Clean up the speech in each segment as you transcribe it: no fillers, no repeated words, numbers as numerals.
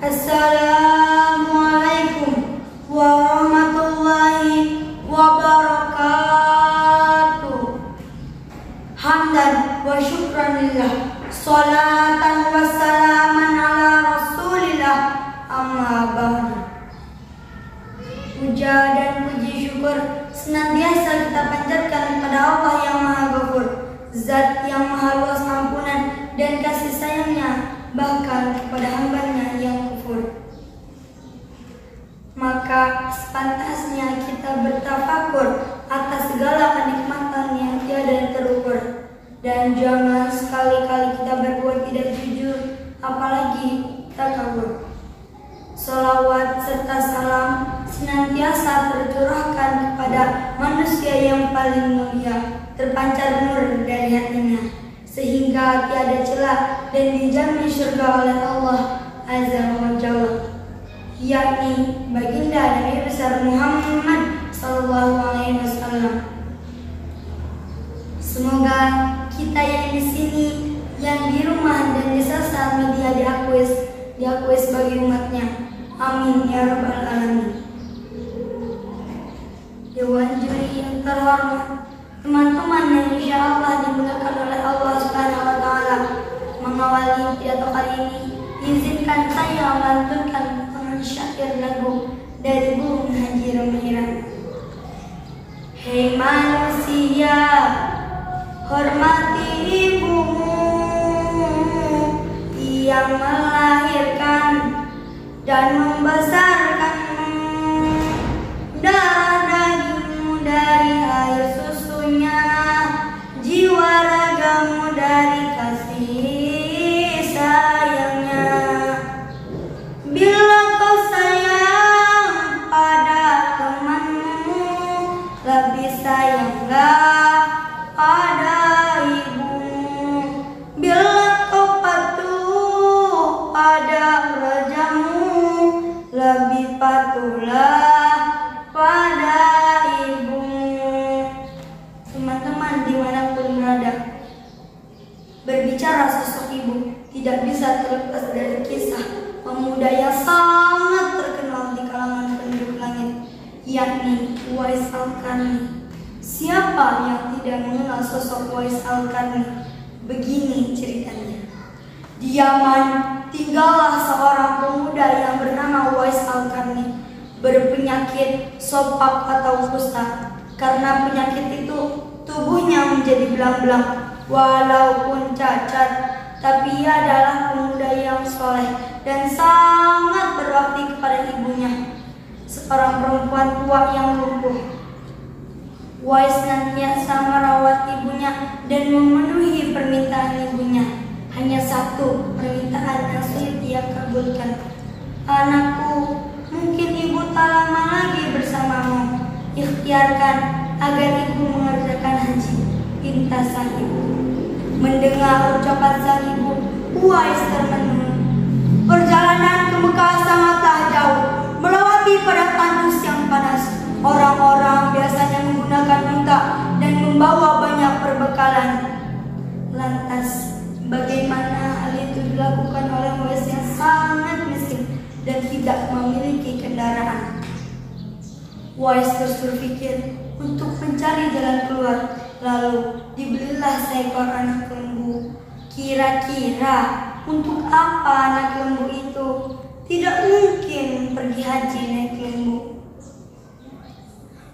Assalamualaikum warahmatullahi wabarakatuh. Hamdan wa syukranillah, salatan wa salaman ala rasulillah, amma ba'du. Puja dan puji syukur senantiasa kita panjatkan kepada Allah yang Maha Ghafur, Zat yang Maha Luas ampunan dan kasih sayangnya bahkan kepada hambanya yang kufur. Maka sepantasnya kita bertafakur atas segala kenikmatan yang tiada terukur, dan jangan sekali-kali kita berbuat tidak jujur, apalagi takabur. Salawat serta salam senantiasa tercurahkan kepada manusia yang paling mulia, terpancar nur dari hatinya, sehingga tiada celah dan dijamin surga oleh Allah Azza wa Jalla, yakni baginda Nabi besar Muhammad sallallahu alaihi wasallam. Semoga kita yang di sini, yang di rumah dan di sosial media diakui sebagai umatnya. Amin ya rabbal alamin. Dewan juri yang terhormat, teman-teman yang insya Allah dimuliakan oleh Allah Subhanahu wa Ta'ala, mengawali pidato kali ini, izinkan saya melantunkan syair lagu dari Bung Haji Romiran. Hei manusia, hormati ibumu yang melahirkan dan membesarkanmu, darah dagingmu dari air susunya, jiwa ragamu dari kasih sayangnya. Bila kau sayang pada temanmu, lebih sayanglah pada ibumu. Bila kau patuh pada rajamu, lebih patuhlah pada ibumu. Teman-teman dimanapun berada, berbicara sosok ibu tidak bisa terlepas dari kisah pemuda yang sangat terkenal di kalangan penduduk langit, yakni Uwais Al-Qarni. Siapa yang tidak mengenal sosok Uwais Al-Qarni? Begini ceritanya. Di Yaman tinggallah seorang pemuda yang bernama Uwais Al-Qarni, berpenyakit sopak atau kusta. Karena penyakit itu, tubuhnya menjadi belang-belang. Walaupun cacat, tapi ia adalah pemuda yang soleh dan sangat berbakti kepada ibunya, seorang perempuan tua yang lumpuh. Uwais senantiasa merawat ibunya dan memenuhi permintaan ibunya. Hanya satu permintaan yang sulit ia kabulkan. Anakku, mungkin ibu tak lama lagi bersamamu. Ikhtiarkan agar ibu mengerjakan haji, pinta sang ibu. Mendengar ucapan sang ibu, Uwais termenung. Perjalanan ke Mekah sangatlah jauh, melewati padang tandus yang panas. Orang-orang biasanya menggunakan unta dan membawa banyak perbekalan. Lantas, bagaimana hal itu dilakukan oleh Uwais yang sangat miskin dan tidak memiliki kendaraan? Uwais terus berpikir untuk mencari jalan keluar. Lalu dibelilah seekor anak lembu. Kira-kira untuk apa anak lembu itu? Tidak mungkin pergi haji naik lembu.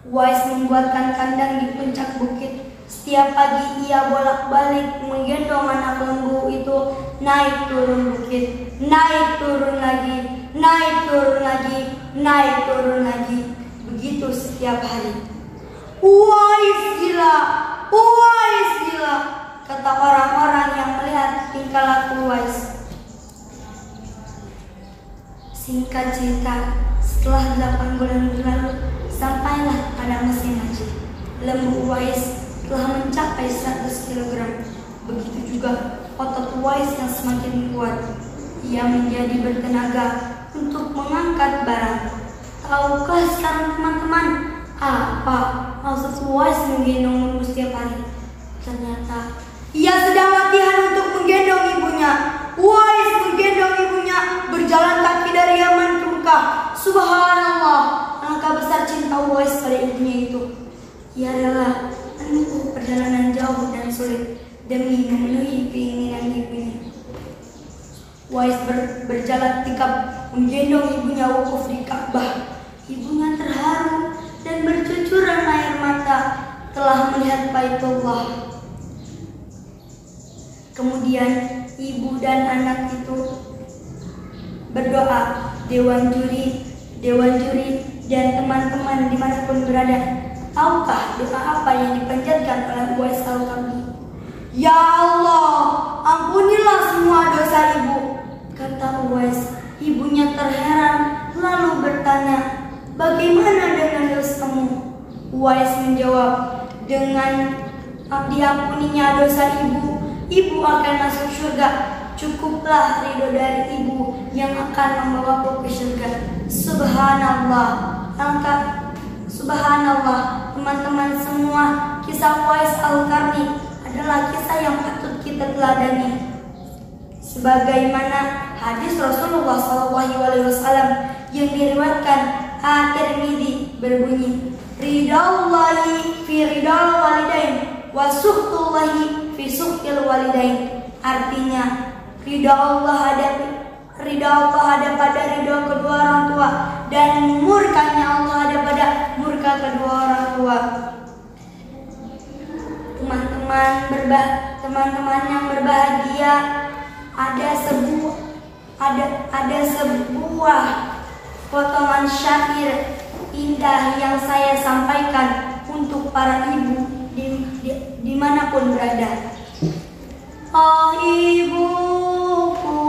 Uwais membuatkan kandang di puncak bukit. Setiap pagi ia bolak-balik menggendong anak lembu itu naik turun bukit, naik turun lagi, naik turun lagi, naik turun lagi. Begitu setiap hari. Uwais gila, Uwais gila, kata orang-orang yang melihat tingkah laku Uwais. Singkat cerita, setelah 8 bulan berlalu, sampailah pada musim haji. Lembu Uwais telah mencapai 100 kg. Begitu juga otot Uwais yang semakin kuat. Ia menjadi bertenaga untuk mengangkat barang. Tahukah sekarang teman-teman apa maksud Uwais menggendong lembu setiap hari? Ternyata ia sedang latihan untuk menggendong ibunya. Uwais menggendong ibunya berjalan kaki dari Subhanallah, alangkah besar cinta Uwais pada ibunya itu. Ia rela menempuh perjalanan jauh dan sulit demi memenuhi keinginan ibunya. Uwais berjalan tegap menggendong ibunya wukuf di Ka'bah. Ibunya terharu dan bercucuran air mata telah melihat Baitullah. Kemudian ibu dan anak itu berdoa. Dewan juri dan teman-teman dimanapun berada, tahukah doa apa yang dipanjatkan oleh Uwais Al-Qarni? Ya Allah, ampunilah semua dosa ibu, kata Uwais. Ibunya terheran lalu bertanya, bagaimana dengan dosamu? Uwais menjawab, dengan diampuninya dosa ibu akan masuk surga. Cukuplah ridho dari ibu yang akan membawaku ke surga. Subhanallah, subhanallah, teman-teman semua, kisah Uwais Al-Qarni adalah kisah yang patut kita teladani. Sebagaimana hadis Rasulullah SAW yang diriwayatkan At-Tirmidzi berbunyi, ridallahi fi ridal walidain wa suhtullahi fi suhtil walidain. Artinya, ridha Allah ada pada ridha kedua orang tua, dan murkanya Allah ada pada murka kedua orang tua. Teman-teman yang berbahagia, ada sebuah potongan syair indah yang saya sampaikan untuk para ibu dimanapun berada. Oh ibuku,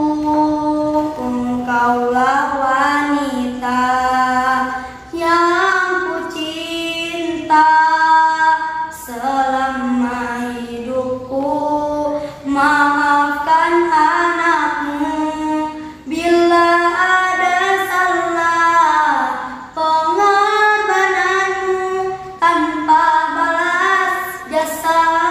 engkaulah wanita yang ku cinta selama hidupku. Maafkan anakmu bila ada salah, pengorbananmu tanpa balas jasa.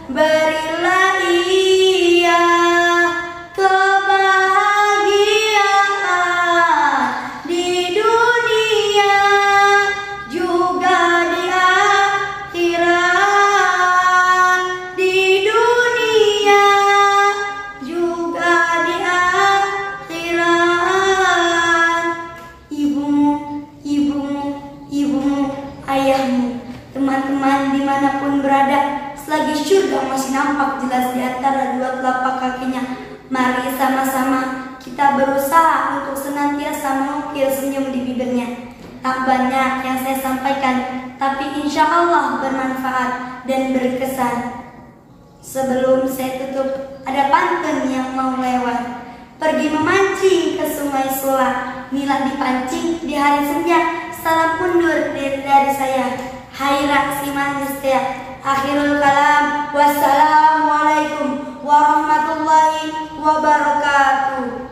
Berilah ia kebahagiaan di dunia juga di akhirat, di dunia juga di akhirat. Ibumu, ayahmu, teman-teman dimanapun berada, selagi surga masih nampak jelas di antara dua telapak kakinya, mari sama-sama kita berusaha untuk senantiasa mengukir senyum di bibirnya. Tak banyak yang saya sampaikan, tapi insya Allah bermanfaat dan berkesan. Sebelum saya tutup, ada pantun yang mau lewat. Pergi memancing ke sungai Sula, nila dipancing di hari senja. Salam undur dari saya, Haira si manis teh. Akhirul kalam, wassalamualaikum warahmatullahi wabarakatuh.